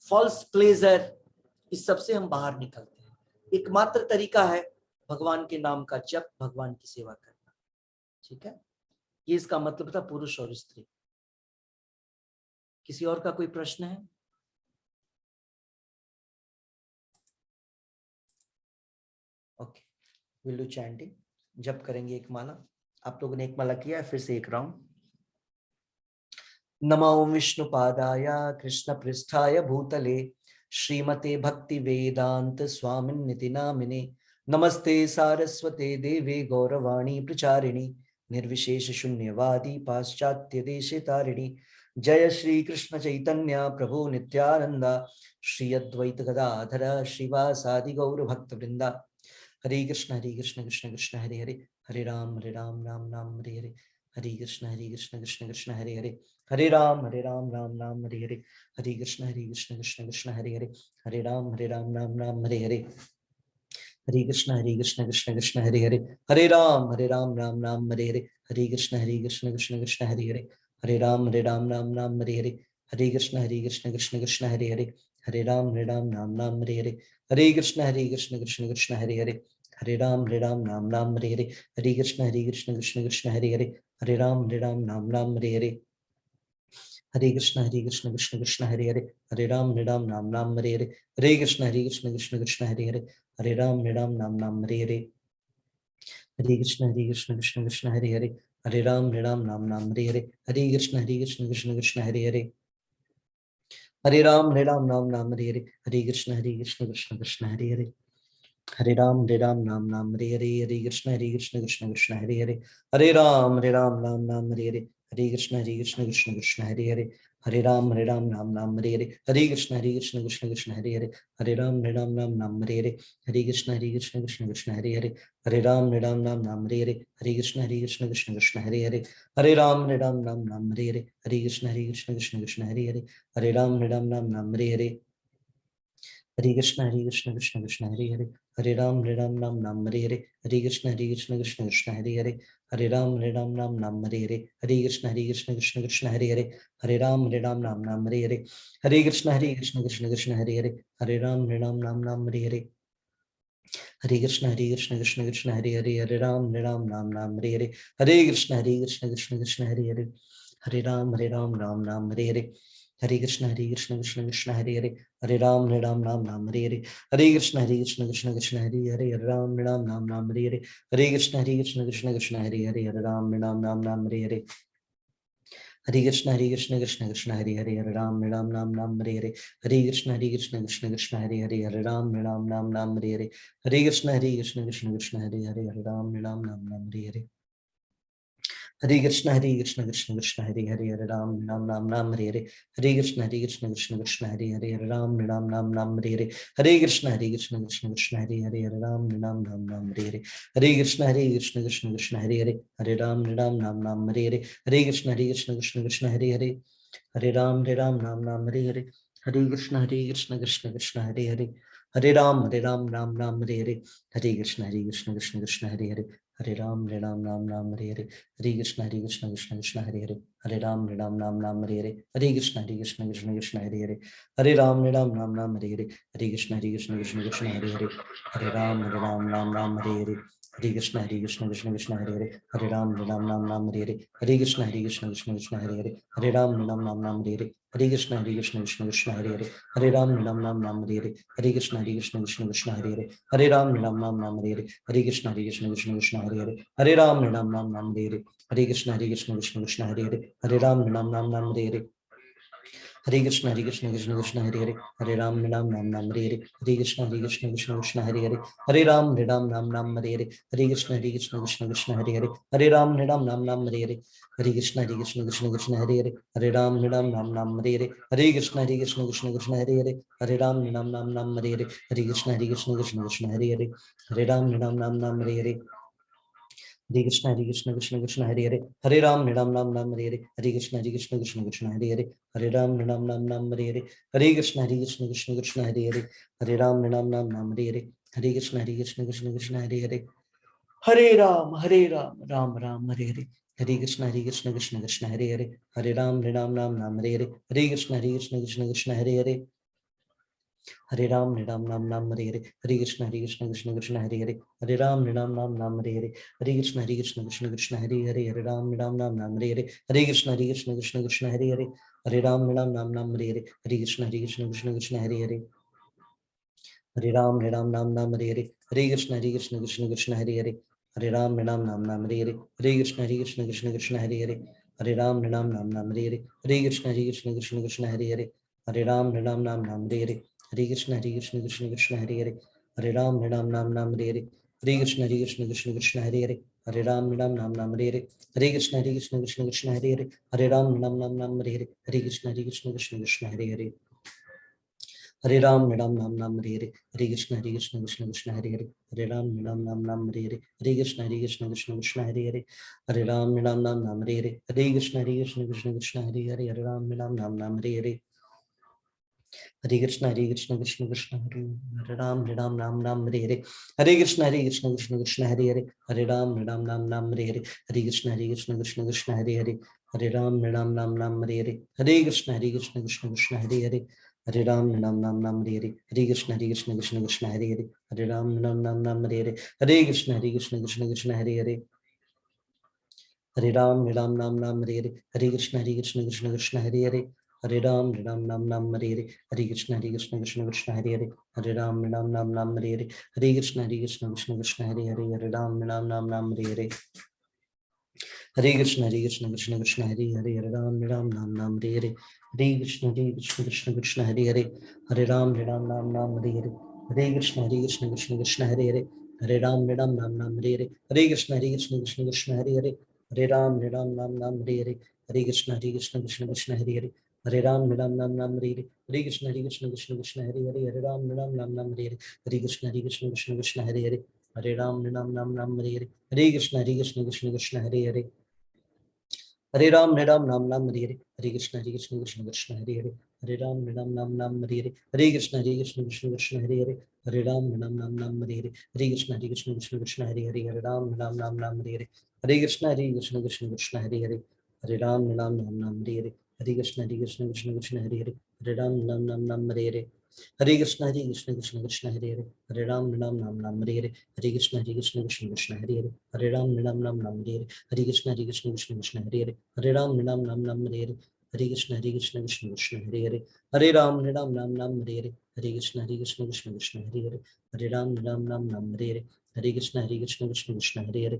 [SPEAKER 1] फॉल्स प्लेजर, इस सब से हम बाहर निकलते हैं। एकमात्र तरीका है भगवान के नाम का जप, भगवान की सेवा करना। ठीक है, ये इसका मतलब था पुरुष और स्त्री। किसी और का कोई प्रश्न है? Okay, will do chanting. जप करेंगे एक माला। आप लोगों ने एक माला किया है, फिर से एक राउंड। नमो विष्णुपादाय कृष्ण पृष्ठाय भूतले श्रीमते भक्ति वेदांत स्वामिन्निति नामिने। नमस्ते सारस्वते देवे गौरवाणी प्रचारिणी निर्विशेष शून्यवादी पाश्चात्य देशे तारिणी। जय श्री कृष्ण चैतन्य प्रभु नित्यानंद श्री अद्वैत गदाधर श्रीवासादि गौर भक्त वृंदा। हरे कृष्ण कृष्ण कृष्ण हरे हरे, हरे राम राम राम हरे हरे, हरे कृष्ण कृष्ण कृष्ण हरे हरे, हरे राम राम राम हरे हरे, हरे कृष्ण कृष्ण कृष्ण हरे हरे, हरे राम राम राम हरे हरे, हरे कृष्ण कृष्ण कृष्ण हरे हरे, हरे राम राम राम हरे हरे, हरे कृष्ण कृष्ण कृष्ण हरे हरे, हरे राम राम राम हरे हरे, हरे कृष्ण कृष्ण कृष्ण हरे हरे, हरे राम राम राम हरे हरे, हरे कृष्ण कृष्ण कृष्ण हरे हरे, हरे राम राम राम हरे हरे, हरे कृष्ण कृष्ण कृष्ण हरे हरे, हरे राम राम राम हरे हरे, हरे कृष्ण कृष्ण कृष्ण हरे हरे, हरे राम राम राम हरे हरे, हरे कृष्ण कृष्ण कृष्ण हरे हरे, हरे राम राम राम हरे हरे, हरे कृष्ण कृष्ण कृष्ण हरे हरे, हरे राम राम राम हरे हरे, हरे कृष्ण कृष्ण कृष्ण हरे हरे, हरे राम राम राम हरे हरे, हरे कृष्ण कृष्ण कृष्ण हरे हरे, हरे राम नाम नाम हरे हरे, हरे कृष्ण कृष्ण कृष्ण हरे हरे, हरे राम नाम नाम हरे हरे, हरे कृष्ण कृष्ण कृष्ण हरे हरे, हरे राम नाम नाम हरे हरे, हरे कृष्ण कृष्ण कृष्ण हरे हरे, हरे राम नाम नाम हरे हरे, हरे कृष्ण कृष्ण कृष्ण हरे हरे, हरे राम नाम नाम हरे हरे, हरे कृष्ण कृष्ण कृष्ण हरे हरे, हरे राम नाम नाम हरे हरे, हरे कृष्ण कृष्ण कृष्ण हरे हरे, हरे राम नाम नाम हरे हरे, हरे कृष्ण कृष्ण कृष्ण हरे हरे, हरे राम नाम नाम हरे हरे, हरे कृष्ण कृष्ण कृष्ण हरे हरे, हरे राम नाम नाम हरे हरे, हरे कृष्ण कृष्ण कृष्ण हरे हरे, हरे राम नाम नाम हरे हरे, हरे कृष्ण कृष्ण कृष्ण हरे हरे, हरे राम नाम नाम हरे हरे, हरे कृष्ण कृष्ण कृष्ण हरे हरे, हरे राम नाम नाम हरे हरे, हरे कृष्ण कृष्ण कृष्ण हरे हरे, हरे राम राम नाम हरे हरे, हरे कृष्ण कृष्ण कृष्ण हरे हरे, हरे राम नाम नाम हरे हरे, हरे कृष्ण कृष्ण कृष्ण हरे हरे, हरे राम नाम नाम हरे हरे, हरे कृष्ण कृष्ण कृष्ण हरे हरे, हरे राम नाम नाम हरे हरे, हरे कृष्ण कृष्ण कृष्ण हरे हरे, हरे राम नाम नाम हरे हरे, हरे कृष्ण कृष्ण कृष्ण हरे हरे, हरे राम नाम नाम हरे हरे, हरे कृष्ण कृष्ण कृष्ण हरे हरे, हरे राम नाम नाम हरे हरे, हरे कृष्ण कृष्ण कृष्ण हरे हरे, हरे राम नाम हरे हरे, हरे कृष्ण कृष्ण कृष्ण हरे हरे, हरे राम नाम हरे हरे, हरे कृष्ण कृष्ण कृष्ण हरे हरे, हरे राम नाम हरे हरे, हरे कृष्ण कृष्ण कृष्ण हरे हरे, हरे राम नाम हरे हरे, हरे कृष्ण कृष्ण कृष्ण हरे हरे, हरे राम नाम हरे हरे, हरे कृष्ण कृष्ण कृष्ण हरे हरे, हरे राम नाम हरे हरे, हरे कृष्ण कृष्ण कृष्ण हरे हरे, हरे राम नाम हरे हरे, हरे कृष्ण कृष्ण कृष्ण हरे हरे, हरे राम नाम हरे हरे, हरे कृष्ण कृष्ण कृष्ण हरे हरे, हरे राम नाम हरे हरे, हरे कृष्ण कृष्ण कृष्ण हरे हरे, हरे राम नाम हरे हरे, हरे कृष्ण कृष्ण कृष्ण हरे हरे, हरे राम नाम हरे हरे, हरे कृष्ण कृष्ण कृष्ण हरे हरे, हरे राम नाम हरे हरे, हरे कृष्ण कृष्ण कृष्ण हरे हरे, हरे राम नाम हरे हरे, हरे कृष्ण कृष्ण कृष्ण हरे हरे, हरे राम नाम हरे हरे, हरे कृष्ण कृष्ण कृष्ण हरे हरे, हरे राम नाम हरे हरे, हरे कृष्ण कृष्ण कृष्ण हरे हरे, हरे राम नाम हरे हरे, हरे कृष्ण कृष्ण कृष्ण हरे हरे, हरे राम नाम हरे हरे, हरे कृष्ण कृष्ण कृष्ण हरे हरे, हरे राम नाम हरे हरे, हरे कृष्ण कृष्ण कृष्ण हरे हरे, हरे राम नाम हरे हरे, हरे कृष्ण कृष्ण कृष्ण हरे हरे, हरे राम नाम हरे हरे, हरे कृष्ण कृष्ण कृष्ण हरे हरे, हरे राम नाम हरे हरे, हरे कृष्ण कृष्ण कृष्ण हरे हरे, हरे राम नाम हरे हरे, हरे कृष्ण कृष्ण हरे हरे, हरे राम नाम हरे हरे, हरे कृष्ण कृष्ण कृष्ण हरे हरे, हरे राम नाम हरे हरे, हरे कृष्ण कृष्ण कृष्ण हरे हरे, हरे राम नाम हरे हरे, हरे कृष्ण कृष्ण कृष्ण हरे हरे, हरे राम राम राम हरे हरे, हरे कृष्ण कृष्ण कृष्ण हरे हरे, हरे राम नाम हरे हरे, हरे कृष्ण कृष्ण कृष्ण हरे हरे, हरे राम नाम हरे हरे, हरे कृष्ण कृष्ण कृष्ण हरे हरे, हरे राम नाम हरे हरे, हरे कृष्ण कृष्ण कृष्ण हरे हरे, हरे राम नाम हरे हरे, हरे कृष्ण कृष्ण कृष्ण हरे हरे, हरे राम नाम हरे हरे, हरे कृष्ण कृष्ण कृष्ण हरे हरे, हरे राम नाम हरे हरे, हरे कृष्ण कृष्ण कृष्ण हरे हरे, हरे राम नाम हरे हरे, हरे कृष्ण कृष्ण कृष्ण हरे हरे, हरे राम नाम हरे हरे, हरे कृष्ण कृष्ण कृष्ण हरे हरे, हरे राम नाम हरे हरे, हरे कृष्ण कृष्ण कृष्ण हरे हरे, हरे राम नाम हरे हरे, हरे कृष्ण कृष्ण कृष्ण हरे हरे, हरे राम नाम हरे हरे, हरे कृष्ण कृष्ण कृष्ण हरे हरे, हरे राम नाम हरे हरे, हरे कृष्ण कृष्ण कृष्ण हरे हरे, हरे राम नाम हरे हरे, हरे कृष्ण कृष्ण कृष्ण हरे हरे, हरे राम नाम हरे हरे, हरे कृष्ण कृष्ण कृष्ण हरे हरे, हरे राम नाम हरे हरे, हरे कृष्ण कृष्ण कृष्ण हरे हरे, हरे राम नाम हरे हरे, हरे कृष्ण कृष्ण कृष्ण हरे राम नाम हरे हरे, हरे कृष्ण कृष्ण कृष्ण हरे हरे, हरे राम नाम हरे हरे, हरे कृष्ण कृष्ण कृष्ण हरे हरे, हरे राम नाम हरे हरे, हरे कृष्ण कृष्ण कृष्ण हरे हरे, हरे राम नाम हरे हरे, हरे कृष्ण कृष्ण कृष्ण हरे हरे, हरे राम नाम हरे हरे, हरे कृष्ण कृष्ण कृष्ण हरे हरे, हरे राम नाम हरे हरे, हरे कृष्ण कृष्ण कृष्ण हरे हरे, हरे राम नाम हरे हरे, हरे कृष्ण कृष्ण कृष्ण हरे हरे, हरे राम नाम हरे हरे, हरे कृष्ण कृष्ण कृष्ण हरे हरे, हरे राम नाम हरे हरे, हरे कृष्ण कृष्ण कृष्ण हरे हरे, हरे राम नाम हरे हरे, हरे कृष्ण कृष्ण कृष्ण हरे हरे, हरे राम नाम हरे हरे, हरे कृष्ण कृष्ण कृष्ण हरे हरे, हरे राम राम राम हरे हरे, हरे कृष्ण कृष्ण कृष्ण हरे हरे, हरे राम राम हरे हरे, हरे कृष्ण कृष्ण कृष्ण हरे हरे, हरे राम राम हरे हरे, हरे कृष्ण कृष्ण हरे हरे, हरे राम राम हरे हरे, हरे कृष्ण कृष्ण हरे हरे, हरे राम राम हरे हरे, हरे कृष्ण कृष्ण हरे हरे, हरे राम राम हरे हरे, हरे कृष्ण कृष्ण हरे हरे, हरे राम राम हरे हरे, हरे कृष्ण कृष्ण हरे हरे, हरे राम राम हरे हरे, हरे कृष्ण कृष्ण हरे हरे, हरे राम राम हरे हरे, हरे कृष्ण कृष्ण हरे हरे, हरे राम राम हरे हरे, हरे कृष्ण कृष्ण हरे हरे, हरे राम राम हरे हरे, हरे कृष्ण कृष्ण हरे हरे, हरे राम राम हरे हरे, हरे कृष्ण कृष्ण हरे हरे, हरे राम राम हरे हरे, हरे कृष्ण कृष्ण हरे हरे, हरे राम राम हरे हरे, हरे कृष्ण कृष्ण हरे हरे, हरे राम राम हरे हरे, हरे कृष्ण कृष्ण हरे हरे, हरे राम राम हरे हरे, हरे कृष्ण कृष्ण हरे हरे,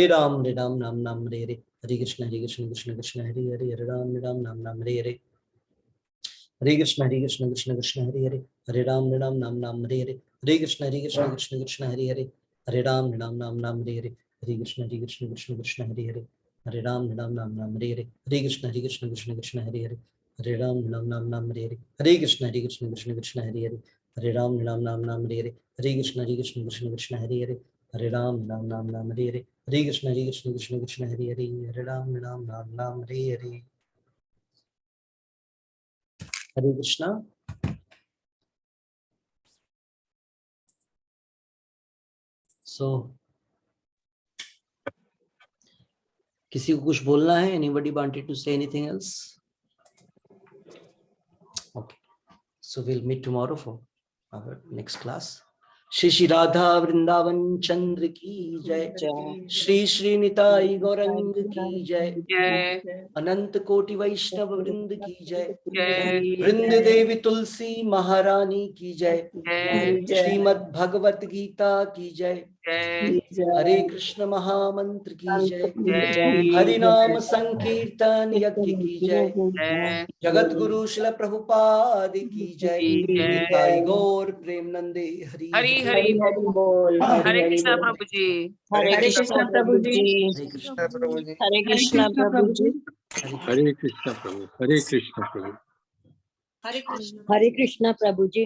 [SPEAKER 1] हरे राम राम हरे हरे, हरे कृष्ण कृष्ण हरे हरे, हरे राम राम हरे हरे, हरे कृष्ण कृष्ण हरे हरे, हरे राम राम हरे हरे, हरे कृष्ण कृष्ण हरे हरे, हरे राम हरे हरे, हरे कृष्ण कृष्ण हरे हरे, हरे राम राम हरे हरे, हरे कृष्ण कृष्ण हरे हरे, हरे राम राम हरे हरे, हरे कृष्ण कृष्ण हरे हरे, हरे राम राम हरे हरे, हरे कृष्ण कृष्ण हरे हरे, हरे राम राम हरे हरे, हरे कृष्ण कृष्ण हरे हरे, हरे राम राम हरे हरे, हरे कृष्ण कृष्ण हरे हरे, हरे राम राम हरे हरे, हरे कृष्णा। सो किसी को कुछ बोलना है? Anybody wanted to say anything else? Okay, so we'll meet tomorrow for our next class. Shri Shri Radha Vrindavan चंद्र की जय, श्री श्री निताई गौरंग की जय,
[SPEAKER 2] जय
[SPEAKER 1] अनंत कोटि वैष्णव वृंद की जय,
[SPEAKER 2] जय
[SPEAKER 1] वृंद देवी तुलसी महारानी की जय,
[SPEAKER 2] जय
[SPEAKER 1] श्रीमद् भगवत गीता की जय,
[SPEAKER 2] जय
[SPEAKER 1] हरे कृष्ण महामंत्र की जय,
[SPEAKER 2] जय
[SPEAKER 1] हरि नाम संकीर्तन यज्ञ की जय,
[SPEAKER 2] जय
[SPEAKER 1] जगत गुरु शिल प्रभुपाद की जय,
[SPEAKER 2] जय।
[SPEAKER 1] निताई गौर प्रेमनंदे हरि
[SPEAKER 2] हरि
[SPEAKER 1] हरि,
[SPEAKER 2] हरि
[SPEAKER 3] हरि बोल,
[SPEAKER 2] हरे कृष्णा प्रभु जी,
[SPEAKER 3] हरे
[SPEAKER 2] हरे
[SPEAKER 3] कृष्णा
[SPEAKER 2] कृष्णा
[SPEAKER 3] प्रभु जी,
[SPEAKER 1] हरे कृष्ण
[SPEAKER 4] प्रभु जी,
[SPEAKER 3] हरे कृष्णा प्रभु जी,
[SPEAKER 1] हरे कृष्ण।
[SPEAKER 5] हरे कृष्ण प्रभु, हरे कृष्ण प्रभु।
[SPEAKER 3] हरे कृष्णा प्रभु जी।